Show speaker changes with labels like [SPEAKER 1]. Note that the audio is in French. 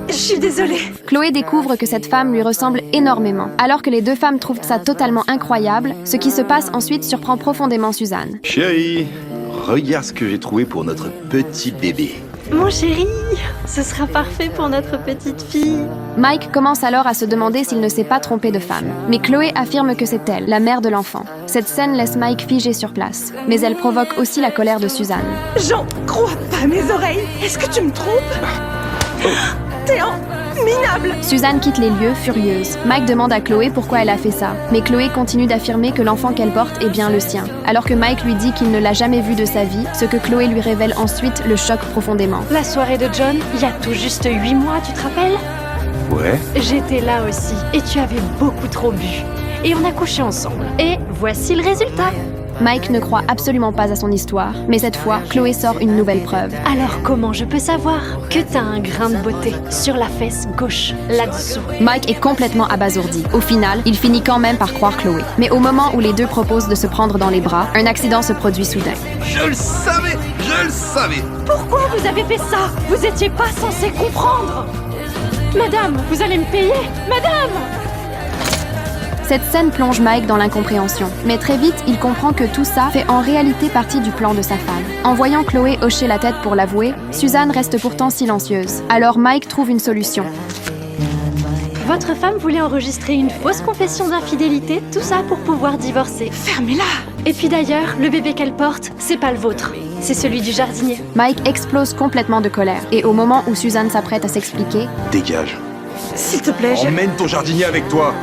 [SPEAKER 1] Je suis désolée.
[SPEAKER 2] Chloé découvre que cette femme lui ressemble énormément. Alors que les deux femmes trouvent ça totalement incroyable, ce qui se passe ensuite surprend profondément Suzanne.
[SPEAKER 3] Chérie, regarde ce que j'ai trouvé pour notre petit bébé.
[SPEAKER 1] Mon chéri, ce sera parfait pour notre petite fille.
[SPEAKER 2] Mike commence alors à se demander s'il ne s'est pas trompé de femme. Mais Chloé affirme que c'est elle, la mère de l'enfant. Cette scène laisse Mike figé sur place. Mais elle provoque aussi la colère de Suzanne.
[SPEAKER 1] J'en crois pas mes oreilles. Est-ce que tu me trompes? T'es minable.
[SPEAKER 2] Suzanne quitte les lieux, furieuse. Mike demande à Chloé pourquoi elle a fait ça. Mais Chloé continue d'affirmer que l'enfant qu'elle porte est bien le sien. Alors que Mike lui dit qu'il ne l'a jamais vu de sa vie, ce que Chloé lui révèle ensuite le choque profondément.
[SPEAKER 1] La soirée de John, il y a tout juste 8 mois, tu te rappelles?
[SPEAKER 3] Ouais.
[SPEAKER 1] J'étais là aussi, et tu avais beaucoup trop bu. Et on a couché ensemble. Et voici le résultat.
[SPEAKER 2] Mike ne croit absolument pas à son histoire, mais cette fois, Chloé sort une nouvelle preuve.
[SPEAKER 1] Alors comment je peux savoir que t'as un grain de beauté sur la fesse gauche, là-dessous?
[SPEAKER 2] Mike est complètement abasourdi. Au final, il finit quand même par croire Chloé. Mais au moment où les deux proposent de se prendre dans les bras, un accident se produit soudain.
[SPEAKER 3] Je le savais.
[SPEAKER 1] Pourquoi vous avez fait ça? Vous étiez pas censé comprendre. Madame, vous allez me payer? Madame!
[SPEAKER 2] Cette scène plonge Mike dans l'incompréhension. Mais très vite, il comprend que tout ça fait en réalité partie du plan de sa femme. En voyant Chloé hocher la tête pour l'avouer, Suzanne reste pourtant silencieuse. Alors Mike trouve une solution.
[SPEAKER 1] Votre femme voulait enregistrer une fausse confession d'infidélité, tout ça pour pouvoir divorcer. Fermez-la! Et puis d'ailleurs, le bébé qu'elle porte, c'est pas le vôtre. C'est celui du jardinier.
[SPEAKER 2] Mike explose complètement de colère. Et au moment où Suzanne s'apprête à s'expliquer,
[SPEAKER 3] Dégage.
[SPEAKER 1] S'il te plaît,
[SPEAKER 3] Emmène ton jardinier avec toi.